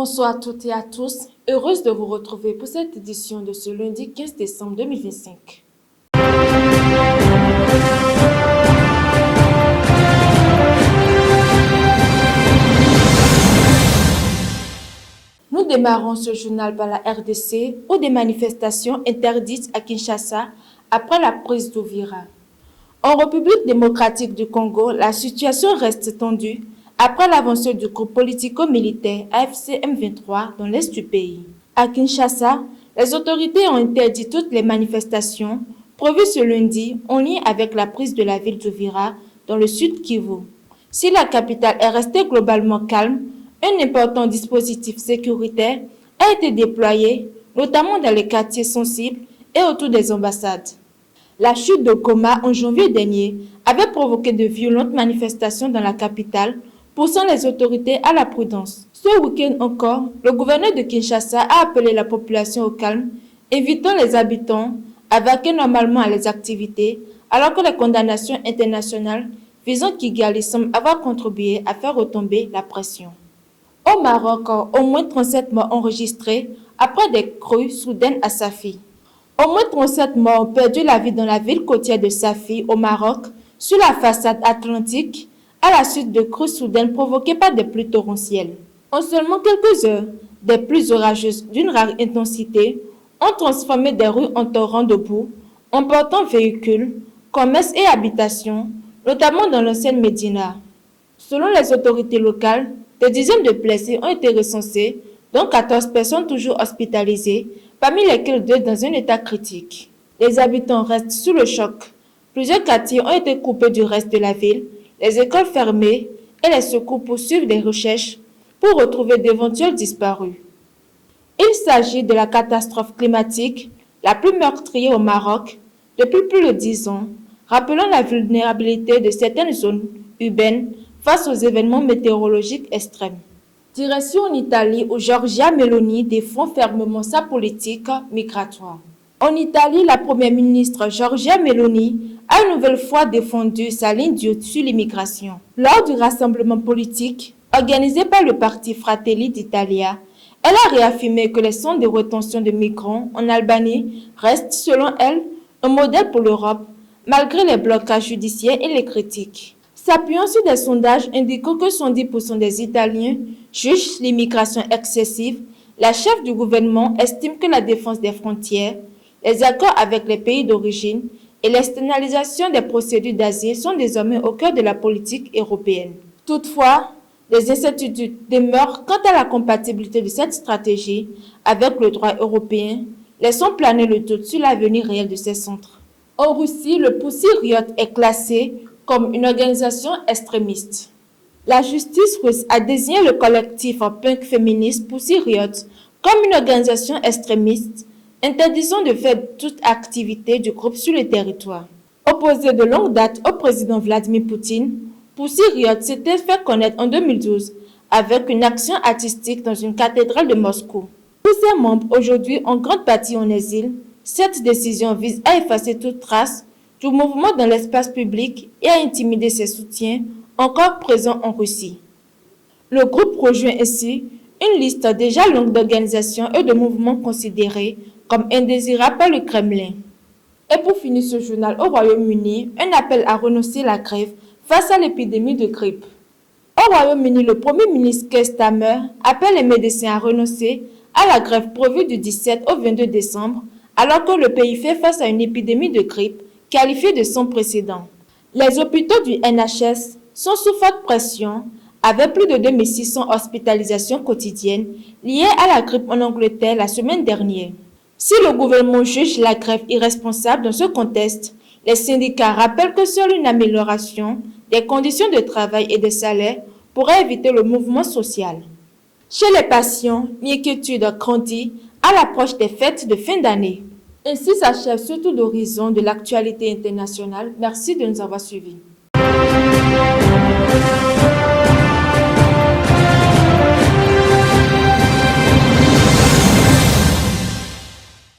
Bonsoir à toutes et à tous, heureuse de vous retrouver pour cette édition de ce lundi 15 décembre 2025. Nous démarrons ce journal par la RDC où des manifestations interdites à Kinshasa après la prise d'Uvira. En République démocratique du Congo, la situation reste tendue après l'avancée du groupe politico-militaire AFC M23 dans l'est du pays. À Kinshasa, les autorités ont interdit toutes les manifestations prévues ce lundi en lien avec la prise de la ville d'Uvira dans le sud Kivu. Si la capitale est restée globalement calme, un important dispositif sécuritaire a été déployé, notamment dans les quartiers sensibles et autour des ambassades. La chute de Goma en janvier dernier avait provoqué de violentes manifestations dans la capitale, poussant les autorités à la prudence. Ce week-end encore, le gouverneur de Kinshasa a appelé la population au calme, invitant les habitants à vaquer normalement à leurs activités, alors que les condamnations internationales visant Kigali semblent avoir contribué à faire retomber la pression. Au Maroc, au moins 37 morts enregistrés après des crues soudaines à Safi. Au moins 37 morts ont perdu la vie dans la ville côtière de Safi, au Maroc, sur la façade atlantique, à la suite de crues soudaines provoquées par des pluies torrentielles. En seulement quelques heures, des pluies orageuses d'une rare intensité ont transformé des rues en torrents de boue, emportant véhicules, commerces et habitations, notamment dans l'ancienne Médina. Selon les autorités locales, des dizaines de blessés ont été recensés, dont 14 personnes toujours hospitalisées, parmi lesquelles 2 dans un état critique. Les habitants restent sous le choc. Plusieurs quartiers ont été coupés du reste de la ville, les écoles fermées et les secours poursuivent des recherches pour retrouver d'éventuels disparus. Il s'agit de la catastrophe climatique la plus meurtrière au Maroc depuis plus de 10 ans, rappelant la vulnérabilité de certaines zones urbaines face aux événements météorologiques extrêmes. Direction en Italie où Giorgia Meloni défend fermement sa politique migratoire. En Italie, la première ministre Giorgia Meloni a une nouvelle fois défendu sa ligne dure sur l'immigration. Lors du rassemblement politique organisé par le parti Fratelli d'Italia, elle a réaffirmé que les centres de rétention de migrants en Albanie restent, selon elle, un modèle pour l'Europe, malgré les blocages judiciaires et les critiques. S'appuyant sur des sondages indiquant que 70% des Italiens jugent l'immigration excessive, la chef du gouvernement estime que la défense des frontières, les accords avec les pays d'origine et l'externalisation des procédures d'asile sont désormais au cœur de la politique européenne. Toutefois, les incertitudes demeurent quant à la compatibilité de cette stratégie avec le droit européen, laissant planer le doute sur l'avenir réel de ces centres. En Russie, le Pussy Riot est classé comme une organisation extrémiste. La justice russe a désigné le collectif punk féministe Pussy Riot comme une organisation extrémiste, interdisant de faire toute activité du groupe sur le territoire. Opposé de longue date au président Vladimir Poutine, Pussy Riot s'était fait connaître en 2012 avec une action artistique dans une cathédrale de Moscou. Tous ses membres, aujourd'hui en grande partie en exil, cette décision vise à effacer toute trace du mouvement dans l'espace public et à intimider ses soutiens encore présents en Russie. Le groupe rejoint ainsi une liste déjà longue d'organisations et de mouvements considérés comme indésirables par le Kremlin. Et pour finir ce journal au Royaume-Uni, un appel à renoncer à la grève face à l'épidémie de grippe. Au Royaume-Uni, le Premier ministre Keir Starmer appelle les médecins à renoncer à la grève prévue du 17 au 22 décembre, alors que le pays fait face à une épidémie de grippe qualifiée de sans précédent. Les hôpitaux du NHS sont sous forte pression, avec plus de 2600 hospitalisations quotidiennes liées à la grippe en Angleterre la semaine dernière. Si le gouvernement juge la grève irresponsable dans ce contexte, les syndicats rappellent que seule une amélioration des conditions de travail et de salaire pourrait éviter le mouvement social. Chez les patients, l'inquiétude grandit à l'approche des fêtes de fin d'année. Ainsi s'achève ce tour d'horizon de l'actualité internationale. Merci de nous avoir suivis.